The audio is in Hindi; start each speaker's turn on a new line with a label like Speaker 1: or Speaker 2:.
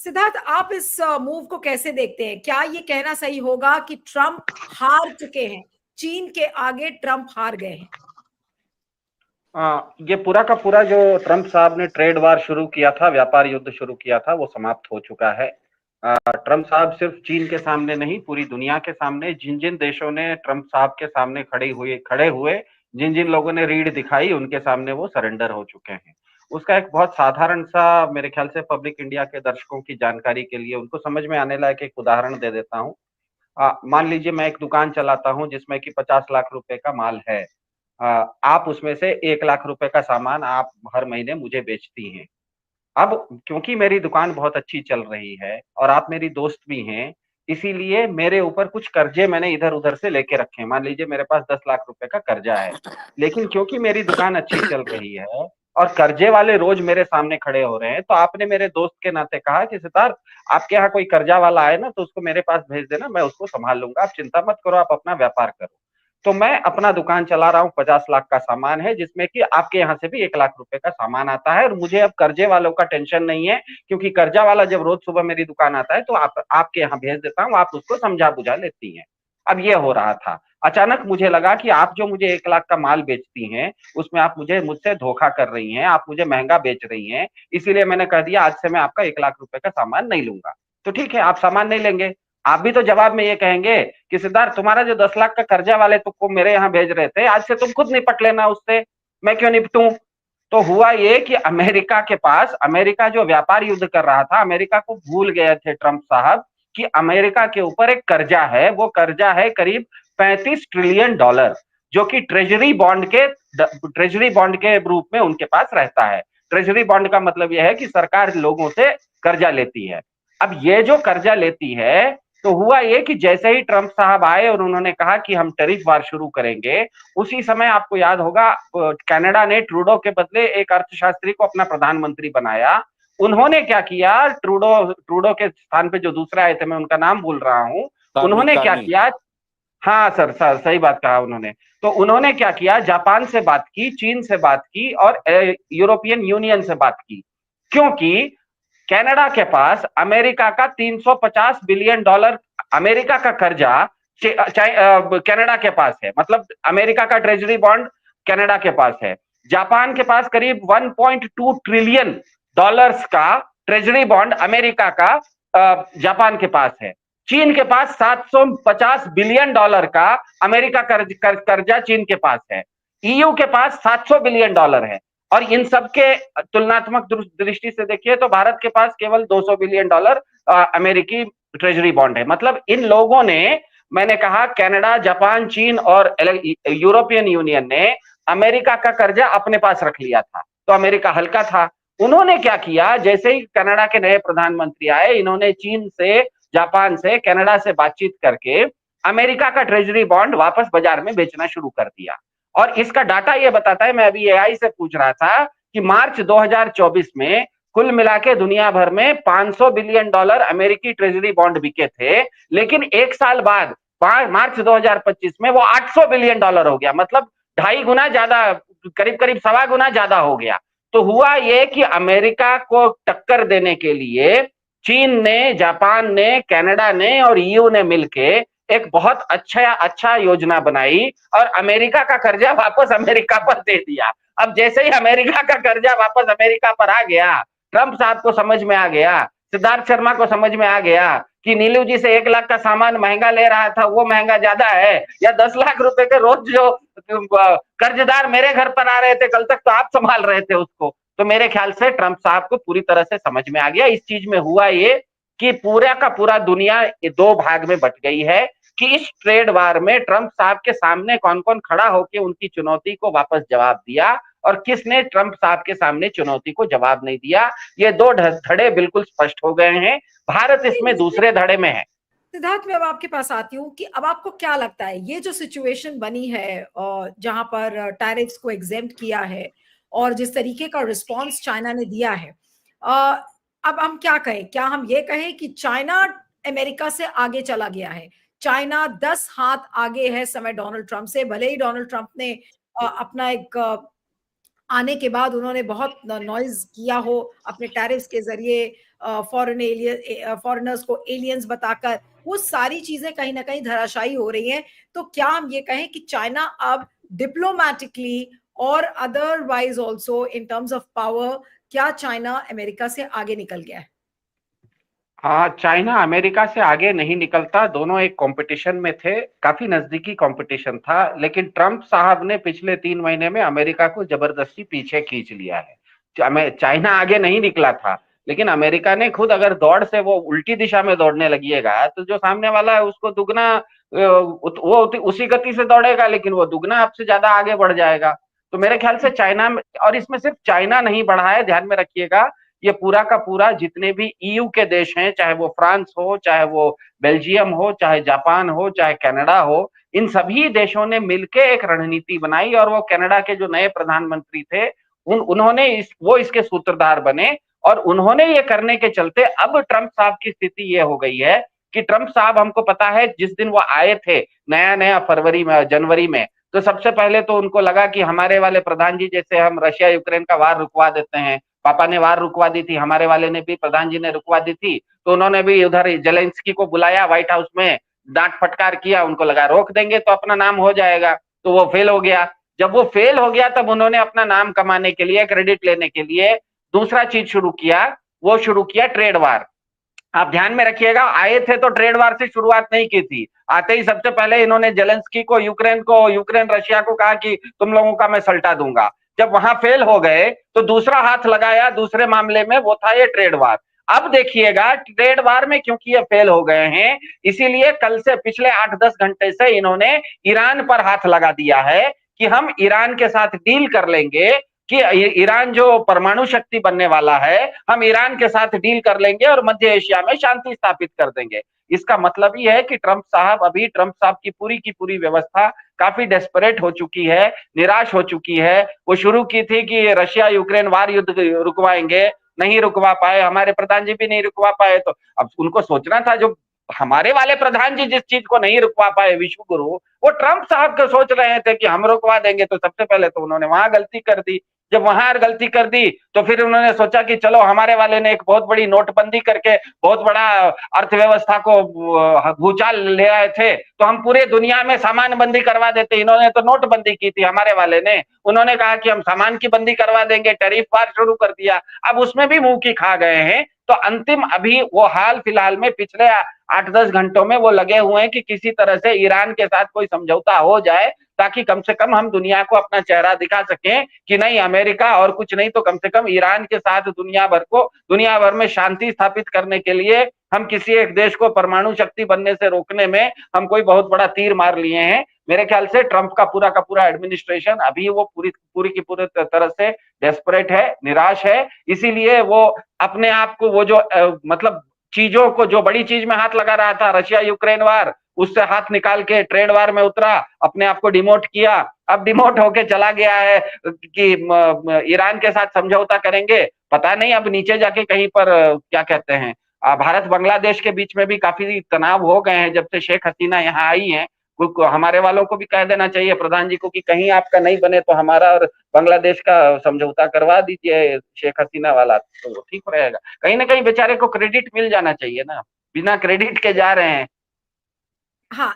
Speaker 1: सिद्धार्थ, आप इस मूव को कैसे देखते हैं? क्या ये कहना सही होगा कि ट्रंप हार चुके हैं, चीन के आगे ट्रंप हार गए हैं?
Speaker 2: ये पूरा का पूरा जो ट्रंप साहब ने ट्रेड वार शुरू किया था, व्यापार युद्ध शुरू किया था, वो समाप्त हो चुका है। ट्रंप साहब सिर्फ चीन के सामने नहीं, पूरी दुनिया के सामने, जिन जिन देशों ने ट्रंप साहब के सामने खड़े हुए, जिन जिन लोगों ने रीढ़ दिखाई, उनके सामने वो सरेंडर हो चुके हैं। उसका एक बहुत साधारण सा, मेरे ख्याल से पब्लिक इंडिया के दर्शकों की जानकारी के लिए, उनको समझ में आने लायक एक उदाहरण दे देता हूँ। मान लीजिए मैं एक दुकान चलाता हूँ जिसमें कि 50 लाख रुपए का माल है। आप उसमें से 1 लाख रुपए का सामान आप हर महीने मुझे बेचती हैं। अब क्योंकि मेरी दुकान बहुत अच्छी चल रही है और आप मेरी दोस्त भी हैं, इसीलिए मेरे ऊपर कुछ कर्जे मैंने इधर-उधर से लेके रखे हैं। मान लीजिए मेरे पास 10 लाख रुपए का कर्जा है। लेकिन क्योंकि मेरी दुकान अच्छी चल रही है और कर्जे वाले रोज मेरे सामने खड़े हो रहे हैं, तो आपने मेरे दोस्त के नाते कहा कि सिद्धार्थ, आपके यहाँ कोई कर्जा वाला आए ना तो उसको मेरे पास भेज देना, मैं उसको संभाल लूंगा, आप चिंता मत करो, आप अपना व्यापार करो। तो मैं अपना दुकान चला रहा हूँ, 50 लाख का सामान है, जिसमें कि आपके यहाँ से भी 1 लाख रुपए का सामान आता है और मुझे अब कर्जे वालों का टेंशन नहीं है, क्योंकि कर्जा वाला जब रोज सुबह मेरी दुकान आता है तो आपके यहाँ भेज देता हूँ, आप उसको समझा बुझा लेती हैं। अब ये हो रहा था। अचानक मुझे लगा कि आप जो मुझे 1 लाख का माल बेचती हैं, उसमें आप मुझसे धोखा कर रही हैं, आप मुझे महंगा बेच रही हैं, इसीलिए मैंने कह दिया आज से मैं आपका 1 लाख रुपए का सामान नहीं लूंगा। तो ठीक है, आप सामान नहीं लेंगे। आप भी तो जवाब में ये कहेंगे कि सिद्धार्थ, तुम्हारा जो 10 लाख का कर्जा वाले तुमको मेरे यहाँ भेज रहे थे, आज से तुम खुद निपट लेना उससे, मैं क्यों निपटूं? तो हुआ ये कि अमेरिका जो व्यापार युद्ध कर रहा था, अमेरिका को भूल गए थे ट्रंप साहब कि अमेरिका के ऊपर एक कर्जा है। वो कर्जा है करीब 35 ट्रिलियन डॉलर, जो कि ट्रेजरी बॉन्ड के रूप में उनके पास रहता है। ट्रेजरी बॉन्ड का मतलब यह है कि सरकार लोगों से कर्जा लेती है। अब ये जो कर्जा लेती है, तो हुआ ये कि जैसे ही ट्रंप साहब आए और उन्होंने कहा कि हम टैरिफ वार शुरू करेंगे, उसी समय आपको याद होगा कनाडा ने ट्रूडो के बदले एक अर्थशास्त्री को अपना प्रधानमंत्री बनाया। उन्होंने क्या किया, ट्रूडो ट्रूडो के स्थान पे जो दूसरा आए थे, मैं उनका नाम भूल रहा हूं, उन्होंने क्या
Speaker 3: कार्नी।
Speaker 2: किया। हाँ सर, सही बात कहा उन्होंने। तो उन्होंने क्या किया, जापान से बात की, चीन से बात की और यूरोपियन यूनियन से बात की, क्योंकि कनाडा के पास अमेरिका का 350 बिलियन डॉलर अमेरिका का कर्जा कनाडा के पास है। मतलब अमेरिका का ट्रेजरी बॉन्ड कनाडा के पास है। जापान के पास करीब 1.2 ट्रिलियन डॉलर्स का ट्रेजरी बॉन्ड अमेरिका का जापान के पास है। चीन के पास 750 बिलियन डॉलर का अमेरिका कर्जा चीन के पास है। ईयू के पास 700 बिलियन डॉलर है। और इन सबके तुलनात्मक दृष्टि से देखिए तो भारत के पास केवल 200 बिलियन डॉलर अमेरिकी ट्रेजरी बॉन्ड है। मतलब इन लोगों ने, मैंने कहा कनाडा, जापान, चीन और यूरोपियन यूनियन ने अमेरिका का कर्जा अपने पास रख लिया था, तो अमेरिका हल्का था। उन्होंने क्या किया, जैसे ही कनाडा के नए प्रधानमंत्री आए, इन्होंने चीन से, जापान से, कनाडा से बातचीत करके अमेरिका का ट्रेजरी बॉन्ड वापस बाजार में बेचना शुरू कर दिया। और इसका डाटा ये बताता है, मैं अभी एआई से पूछ रहा था कि मार्च 2024 में कुल मिला के दुनिया भर में 500 बिलियन डॉलर अमेरिकी ट्रेजरी बॉन्ड बिके थे, लेकिन एक साल बाद मार्च 2025 में वो 800 बिलियन डॉलर हो गया। मतलब 2.5 गुना ज्यादा, करीब करीब 1.25 गुना ज्यादा हो गया। तो हुआ ये कि अमेरिका को टक्कर देने के लिए चीन ने, जापान ने, कनाडा ने और ईयू ने मिलके एक बहुत अच्छा योजना बनाई और अमेरिका का कर्जा वापस अमेरिका पर दे दिया। अब जैसे ही अमेरिका का कर्जा वापस अमेरिका पर आ गया, ट्रंप साहब को समझ में आ गया, सिद्धार्थ शर्मा को समझ में आ गया कि नीलू जी से 1 लाख का सामान महंगा ले रहा था, वो महंगा ज्यादा है, या 10 लाख रुपए के रोज जो कर्जदार मेरे घर पर आ रहे थे, कल तक तो आप संभाल रहे थे उसको। तो मेरे ख्याल से ट्रंप साहब को पूरी तरह से समझ में आ गया। इस चीज में हुआ ये कि पूरा का पूरा दुनिया दो भाग में बट गई है कि इस ट्रेड वार में ट्रंप साहब के सामने कौन कौन खड़ा होकर उनकी चुनौती को वापस जवाब दिया और किसने ट्रंप साहब के सामने चुनौती को जवाब नहीं दिया। ये दो धड़े बिल्कुल स्पष्ट हो गए हैं। भारत इसमें दूसरे धड़े में है।
Speaker 1: सिद्धार्थ, मैं अब आपके पास आती हूँ कि अब आपको क्या लगता है ये जो सिचुएशन बनी है जहां पर टैरिफ्स को एग्जेम्प्ट किया है और जिस तरीके का रिस्पांस चाइना ने दिया है, अब हम क्या कहें? क्या हम ये कहें कि चाइना अमेरिका से आगे चला गया है? चाइना 10 हाथ आगे है समय डोनाल्ड ट्रंप से। भले ही डोनाल्ड ट्रंप ने अपना एक आने के बाद उन्होंने बहुत नॉइज किया हो अपने टैरिफ्स के जरिए, फॉरेनर्स को एलियंस बताकर, वो सारी चीजें कहीं ना कहीं धराशायी हो रही हैं। तो क्या हम ये कहें कि चाइना अब डिप्लोमैटिकली और otherwise also in terms of power, क्या चाइना अमेरिका से आगे निकल गया है?
Speaker 2: हाँ, चाइना अमेरिका से आगे नहीं निकलता, दोनों एक कंपटीशन में थे, काफी नजदीकी कंपटीशन था, लेकिन ट्रंप साहब ने पिछले 3 महीने में अमेरिका को जबरदस्ती पीछे खींच लिया है। चाइना आगे नहीं निकला था, लेकिन अमेरिका ने खुद अगर दौड़ से वो उल्टी दिशा में दौड़ने लगिएगा तो जो सामने वाला है उसको दुगना वो उसी गति से दौड़ेगा, लेकिन वो दुगना आपसे ज्यादा आगे बढ़ जाएगा। तो मेरे ख्याल से चाइना में, और इसमें सिर्फ चाइना नहीं बढ़ा है, ध्यान में रखिएगा, ये पूरा का पूरा जितने भी ईयू के देश हैं, चाहे वो फ्रांस हो, चाहे वो बेल्जियम हो, चाहे जापान हो, चाहे कनाडा हो, इन सभी देशों ने मिलकर एक रणनीति बनाई, और वो कनाडा के जो नए प्रधानमंत्री थे उन्होंने वो इसके सूत्रधार बने, और उन्होंने ये करने के चलते अब ट्रंप साहब की स्थिति ये हो गई है कि ट्रंप साहब, हमको पता है जिस दिन वो आए थे नया नया फरवरी में जनवरी में, तो सबसे पहले तो उनको लगा कि हमारे वाले प्रधान जी जैसे हम रशिया यूक्रेन का वार रुकवा देते हैं, पापा ने वार रुकवा दी थी, हमारे वाले ने भी, प्रधान जी ने रुकवा दी थी, तो उन्होंने भी उधर जेलेंस्की को बुलाया व्हाइट हाउस में, डांट फटकार किया, उनको लगा रोक देंगे तो अपना नाम हो जाएगा, तो वो फेल हो गया। जब वो फेल हो गया तब उन्होंने अपना नाम कमाने के लिए, क्रेडिट लेने के लिए दूसरा चीज शुरू किया, वो शुरू किया ट्रेड वार। आप ध्यान में रखिएगा, आए थे तो ट्रेड वार से शुरुआत नहीं की थी, आते ही सबसे पहले इन्होंने जेलेंस्की को, यूक्रेन रशिया को कहा कि तुम लोगों का मैं सल्टा दूंगा। जब वहां फेल हो गए तो दूसरा हाथ लगाया दूसरे मामले में, वो था ये ट्रेड वार। अब देखिएगा ट्रेड वार में क्योंकि ये फेल हो गए हैं, इसीलिए कल से पिछले 8-10 घंटे से इन्होंने ईरान पर हाथ लगा दिया है कि हम ईरान के साथ डील कर लेंगे, कि ईरान जो परमाणु शक्ति बनने वाला है, हम ईरान के साथ डील कर लेंगे और मध्य एशिया में शांति स्थापित कर देंगे। इसका मतलब ही है कि ट्रंप साहब की पूरी व्यवस्था काफी डेस्परेट हो चुकी है, निराश हो चुकी है। वो शुरू की थी कि रशिया यूक्रेन वार युद्ध रुकवाएंगे, नहीं रुकवा पाए, हमारे प्रधान जी भी नहीं रुकवा पाए, तो अब उनको सोचना था, जो हमारे वाले प्रधान जी जिस चीज को नहीं रुकवा पाए, विश्व गुरु, वो ट्रंप साहब को सोच रहे थे कि हम रुकवा देंगे, तो सबसे पहले तो उन्होंने वहां गलती कर दी। जब वहां गलती कर दी तो फिर उन्होंने सोचा कि चलो, हमारे वाले ने एक बहुत बड़ी नोटबंदी करके बहुत बड़ा अर्थव्यवस्था को भूचाल ले आए थे, तो हम पूरे दुनिया में सामान बंदी करवा देते। इन्होंने तो नोटबंदी की थी, हमारे वाले ने, उन्होंने कहा कि हम सामान की बंदी करवा देंगे, टैरिफ वार शुरू कर दिया, अब उसमें भी मुंह की खा गए हैं। तो अंतिम अभी वो हाल फिलहाल में पिछले 8-10 घंटों में वो लगे हुए हैं कि किसी तरह से ईरान के साथ कोई समझौता हो जाए, ताकि कम से कम हम दुनिया को अपना चेहरा दिखा सकें कि नहीं, अमेरिका और कुछ नहीं तो कम से कम ईरान के साथ दुनिया भर में शांति स्थापित करने के लिए हम किसी एक देश को परमाणु शक्ति बनने से रोकने में हम कोई बहुत बड़ा तीर मार लिए हैं। मेरे ख्याल से ट्रंप का पूरा एडमिनिस्ट्रेशन अभी वो पूरी तरह से डेस्परेट है, निराश है, इसीलिए वो अपने आप को, वो जो मतलब चीजों को, जो बड़ी चीज में हाथ लगा रहा था, रशिया यूक्रेन वार, उससे हाथ निकाल के ट्रेड वार में उतरा, अपने आप को डिमोट किया, अब डिमोट होके चला गया है कि ईरान के साथ समझौता करेंगे। पता नहीं अब नीचे जाके कहीं पर क्या कहते हैं, भारत बांग्लादेश के बीच में भी काफी तनाव हो गए हैं जब से शेख हसीना यहाँ आई हैं। हमारे वालों को भी कह देना चाहिए प्रधान जी को कि कहीं आपका नहीं बने तो हमारा और बांग्लादेश का समझौता करवा दीजिए शेख हसीना वाला, तो वो ठीक रहेगा। कहीं ना कहीं बेचारे को क्रेडिट मिल जाना चाहिए ना, बिना क्रेडिट के जा रहे हैं।
Speaker 1: हाँ।